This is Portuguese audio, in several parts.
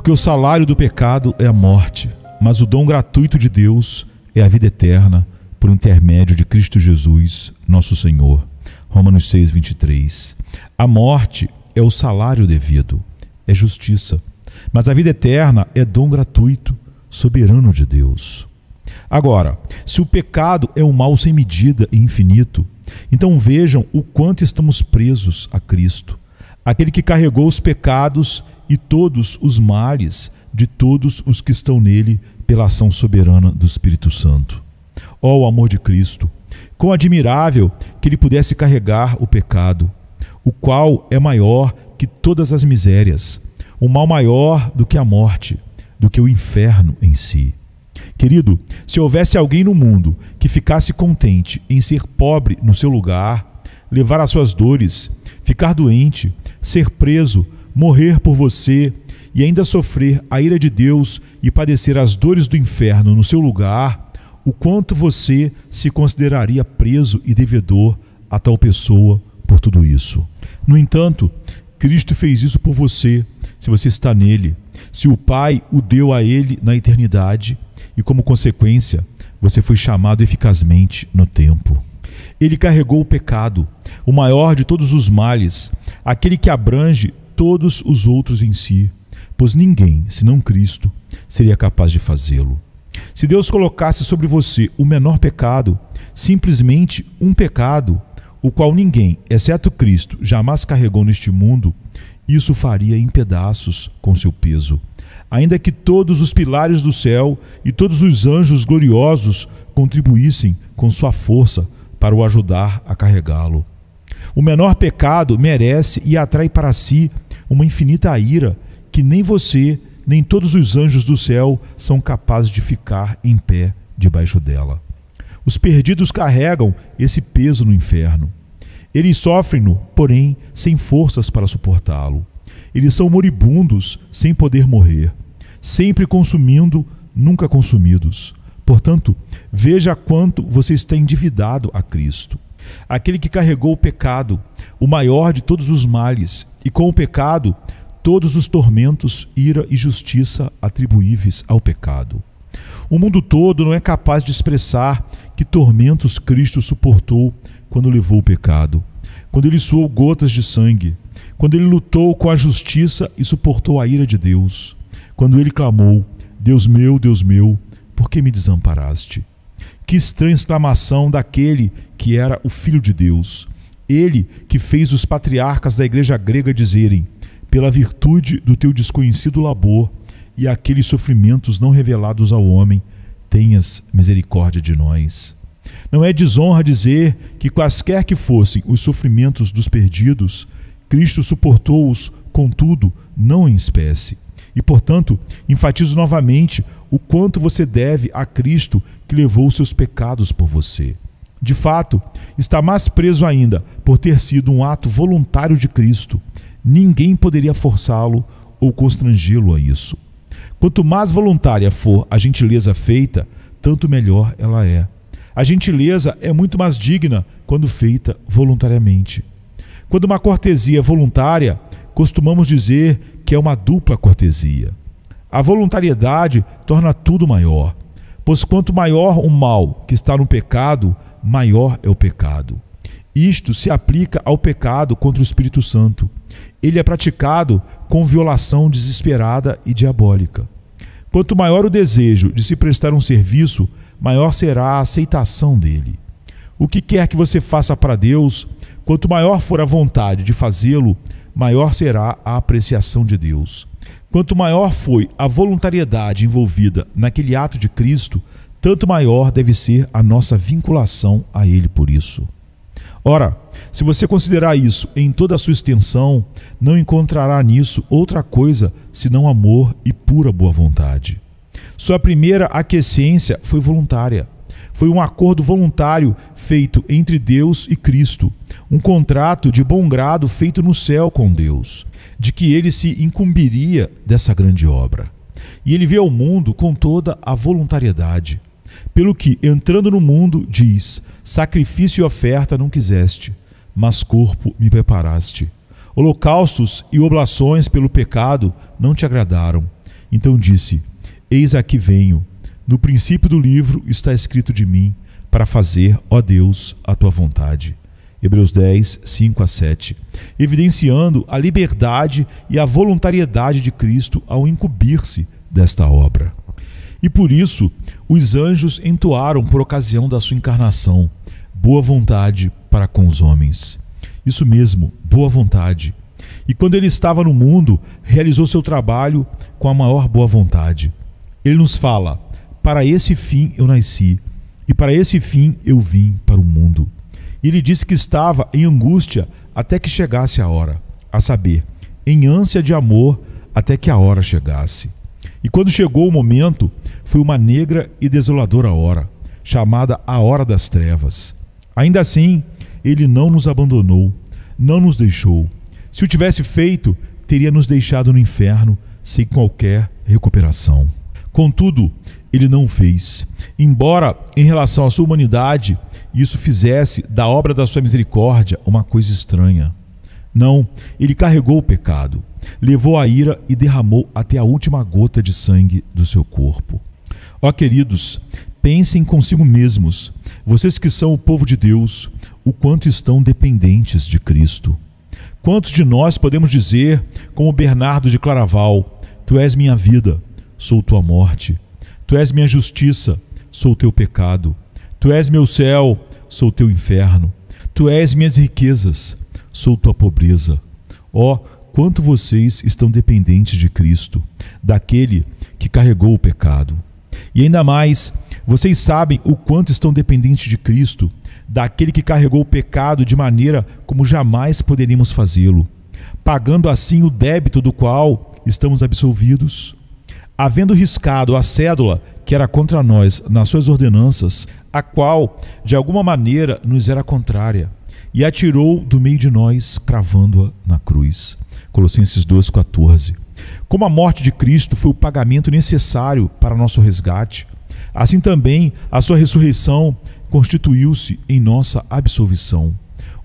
Porque o salário do pecado é a morte, mas o dom gratuito de Deus é a vida eterna por intermédio de Cristo Jesus, nosso Senhor. Romanos 6, 23. A morte é o salário devido, é justiça, mas a vida eterna é dom gratuito, soberano de Deus. Agora, se o pecado é um mal sem medida e infinito, então vejam o quanto estamos presos a Cristo, aquele que carregou os pecados e todos os males de todos os que estão nele pela ação soberana do Espírito Santo. Ó, o amor de Cristo! Quão admirável que ele pudesse carregar o pecado, o qual é maior que todas as misérias, um mal maior do que a morte, do que o inferno em si. Querido, se houvesse alguém no mundo que ficasse contente em ser pobre no seu lugar, levar as suas dores, ficar doente, ser preso, morrer por você e ainda sofrer a ira de Deus e padecer as dores do inferno no seu lugar, o quanto você se consideraria preso e devedor a tal pessoa por tudo isso. No entanto, Cristo fez isso por você, se você está nele, se o Pai o deu a ele na eternidade e, como consequência, você foi chamado eficazmente no tempo. Ele carregou o pecado, o maior de todos os males, aquele que abrange todos os outros em si, pois ninguém, senão Cristo, seria capaz de fazê-lo. Se Deus colocasse sobre você o menor pecado, simplesmente um pecado, o qual ninguém, exceto Cristo, jamais carregou neste mundo, isso faria em pedaços com seu peso. Ainda que todos os pilares do céu e todos os anjos gloriosos contribuíssem com sua força para o ajudar a carregá-lo. O menor pecado merece e atrai para si uma infinita ira que nem você, nem todos os anjos do céu são capazes de ficar em pé debaixo dela. Os perdidos carregam esse peso no inferno. Eles sofrem-no, porém, sem forças para suportá-lo. Eles são moribundos, sem poder morrer, sempre consumindo, nunca consumidos. Portanto, veja quanto você está endividado a Cristo, aquele que carregou o pecado, o maior de todos os males, e com o pecado, todos os tormentos, ira e justiça atribuíveis ao pecado. O mundo todo não é capaz de expressar que tormentos Cristo suportou quando levou o pecado, quando ele suou gotas de sangue, quando ele lutou com a justiça e suportou a ira de Deus, quando ele clamou: Deus meu, por que me desamparaste? Que estranha exclamação daquele que era o Filho de Deus, ele que fez os patriarcas da igreja grega dizerem: pela virtude do teu desconhecido labor e aqueles sofrimentos não revelados ao homem, tenhas misericórdia de nós. Não é desonra dizer que, quaisquer que fossem os sofrimentos dos perdidos, Cristo suportou-os, contudo, não em espécie. E, portanto, enfatizo novamente o quanto você deve a Cristo que levou os seus pecados por você. De fato, está mais preso ainda por ter sido um ato voluntário de Cristo. Ninguém poderia forçá-lo ou constrangê-lo a isso. Quanto mais voluntária for a gentileza feita, tanto melhor ela é. A gentileza é muito mais digna quando feita voluntariamente. Quando uma cortesia é voluntária, costumamos dizer que é uma dupla cortesia. A voluntariedade torna tudo maior, pois quanto maior o mal que está no pecado, maior é o pecado. Isto se aplica ao pecado contra o Espírito Santo. Ele é praticado com violação desesperada e diabólica. Quanto maior o desejo de se prestar um serviço, maior será a aceitação dele. O que quer que você faça para Deus, quanto maior for a vontade de fazê-lo, maior será a apreciação de Deus. Quanto maior foi a voluntariedade envolvida naquele ato de Cristo, tanto maior deve ser a nossa vinculação a Ele por isso. Ora, se você considerar isso em toda a sua extensão, não encontrará nisso outra coisa senão amor e pura boa vontade. Sua primeira aquiescência foi voluntária. Foi um acordo voluntário feito entre Deus e Cristo, um contrato de bom grado feito no céu com Deus, de que ele se incumbiria dessa grande obra. E ele veio ao mundo com toda a voluntariedade. Pelo que, entrando no mundo, diz: sacrifício e oferta não quiseste, mas corpo me preparaste. Holocaustos e oblações pelo pecado não te agradaram. Então disse: Eis aqui venho. No princípio do livro está escrito de mim, para fazer, ó Deus, a tua vontade. Hebreus 10, 5 a 7. Evidenciando a liberdade e a voluntariedade de Cristo ao incumbir-se desta obra. E por isso, os anjos entoaram por ocasião da sua encarnação: boa vontade para com os homens. Isso mesmo, boa vontade. E quando ele estava no mundo, realizou seu trabalho com a maior boa vontade. Ele nos fala: para esse fim eu nasci, e para esse fim eu vim para o mundo. E ele disse que estava em angústia até que chegasse a hora, a saber, em ânsia de amor até que a hora chegasse. E quando chegou o momento, foi uma negra e desoladora hora, chamada a hora das trevas. Ainda assim, ele não nos abandonou, não nos deixou. Se o tivesse feito, teria nos deixado no inferno sem qualquer recuperação. Contudo, ele não o fez. Embora, em relação à sua humanidade, isso fizesse da obra da sua misericórdia uma coisa estranha. Não, ele carregou o pecado, levou a ira e derramou até a última gota de sangue do seu corpo. Ó queridos, pensem consigo mesmos, vocês que são o povo de Deus, o quanto estão dependentes de Cristo. Quantos de nós podemos dizer, como Bernardo de Claraval: Tu és minha vida, sou tua morte. Tu és minha justiça, sou teu pecado. Tu és meu céu, sou teu inferno. Tu és minhas riquezas, sou tua pobreza. Ó, quanto vocês estão dependentes de Cristo, daquele que carregou o pecado. E ainda mais, vocês sabem o quanto estão dependentes de Cristo, daquele que carregou o pecado de maneira como jamais poderíamos fazê-lo, pagando assim o débito do qual estamos absolvidos. Havendo riscado a cédula que era contra nós nas suas ordenanças, a qual, de alguma maneira, nos era contrária, e a tirou do meio de nós, cravando-a na cruz. Colossenses 2,14. Como a morte de Cristo foi o pagamento necessário para nosso resgate, assim também a sua ressurreição constituiu-se em nossa absolvição,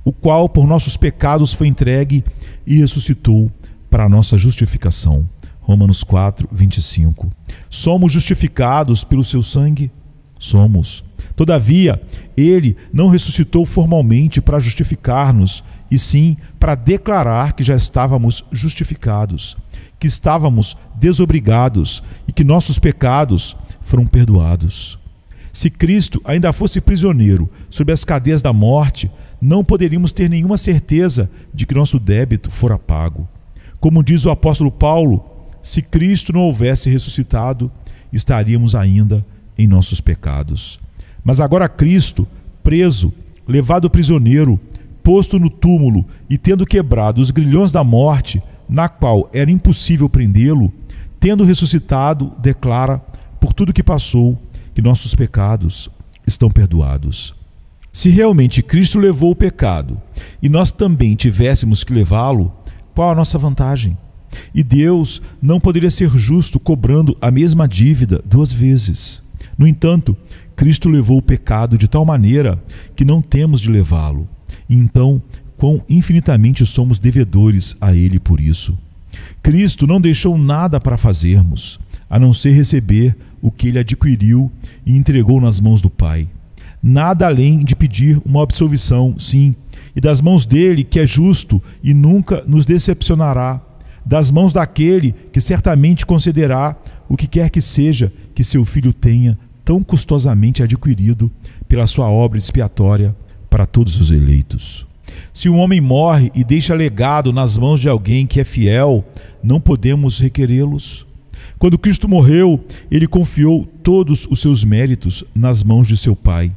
o qual por nossos pecados foi entregue e ressuscitou para a nossa justificação. Romanos 4, 25. Somos justificados pelo seu sangue? Somos. Todavia, ele não ressuscitou formalmente para justificar-nos, e sim para declarar que já estávamos justificados, que estávamos desobrigados e que nossos pecados foram perdoados. Se Cristo ainda fosse prisioneiro sob as cadeias da morte, não poderíamos ter nenhuma certeza de que nosso débito fora pago. Como diz o apóstolo Paulo, se Cristo não houvesse ressuscitado, estaríamos ainda em nossos pecados. Mas agora Cristo, preso, levado prisioneiro, posto no túmulo e tendo quebrado os grilhões da morte, na qual era impossível prendê-lo, tendo ressuscitado, declara, por tudo que passou, que nossos pecados estão perdoados. Se realmente Cristo levou o pecado e nós também tivéssemos que levá-lo, qual a nossa vantagem? E Deus não poderia ser justo cobrando a mesma dívida duas vezes. No entanto, Cristo levou o pecado de tal maneira que não temos de levá-lo. E então, quão infinitamente somos devedores a Ele por isso. Cristo não deixou nada para fazermos, a não ser receber o que Ele adquiriu e entregou nas mãos do Pai. Nada além de pedir uma absolvição, sim, e das mãos dele, que é justo e nunca nos decepcionará, das mãos daquele que certamente concederá o que quer que seja que seu Filho tenha tão custosamente adquirido pela sua obra expiatória para todos os eleitos. Se um homem morre e deixa legado nas mãos de alguém que é fiel, não podemos requerê-los. Quando Cristo morreu, ele confiou todos os seus méritos nas mãos de seu Pai,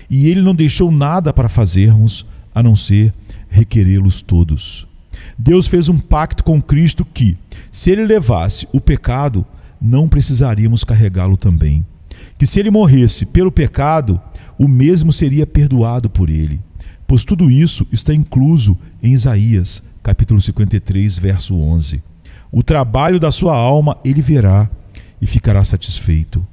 e ele não deixou nada para fazermos, a não ser requerê-los todos. Deus fez um pacto com Cristo que, se ele levasse o pecado, não precisaríamos carregá-lo também. Que se ele morresse pelo pecado, o mesmo seria perdoado por ele. Pois tudo isso está incluso em Isaías, capítulo 53, verso 11. O trabalho da sua alma ele verá e ficará satisfeito.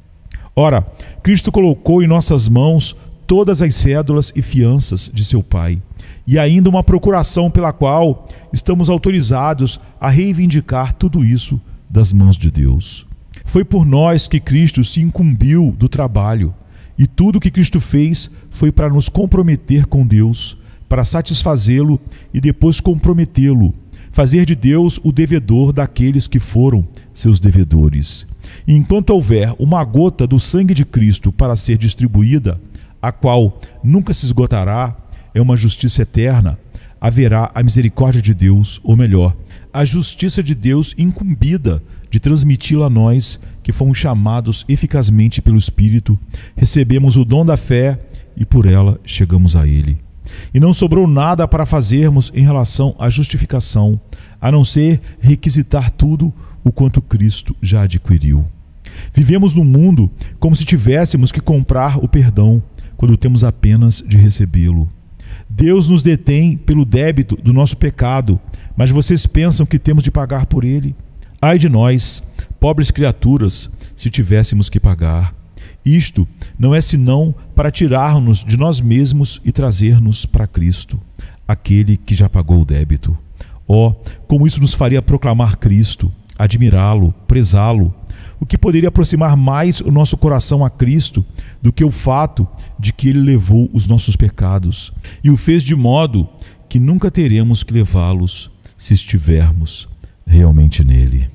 Ora, Cristo colocou em nossas mãos todas as cédulas e fianças de seu Pai, e ainda uma procuração pela qual estamos autorizados a reivindicar tudo isso das mãos de Deus. Foi por nós que Cristo se incumbiu do trabalho, e tudo o que Cristo fez foi para nos comprometer com Deus, para satisfazê-lo e depois comprometê-lo, fazer de Deus o devedor daqueles que foram seus devedores. E enquanto houver uma gota do sangue de Cristo para ser distribuída, a qual nunca se esgotará, é uma justiça eterna, haverá a misericórdia de Deus, ou melhor, a justiça de Deus incumbida de transmiti-la a nós, que fomos chamados eficazmente pelo Espírito, recebemos o dom da fé e por ela chegamos a Ele. E não sobrou nada para fazermos em relação à justificação, a não ser requisitar tudo o quanto Cristo já adquiriu. Vivemos no mundo como se tivéssemos que comprar o perdão, quando temos apenas de recebê-lo. Deus nos detém pelo débito do nosso pecado, mas vocês pensam que temos de pagar por ele? Ai de nós, pobres criaturas, se tivéssemos que pagar. Isto não é senão para tirar-nos de nós mesmos e trazer-nos para Cristo, aquele que já pagou o débito. Oh, como isso nos faria proclamar Cristo, admirá-lo, prezá-lo. O que poderia aproximar mais o nosso coração a Cristo do que o fato de que Ele levou os nossos pecados e o fez de modo que nunca teremos que levá-los se estivermos realmente nele.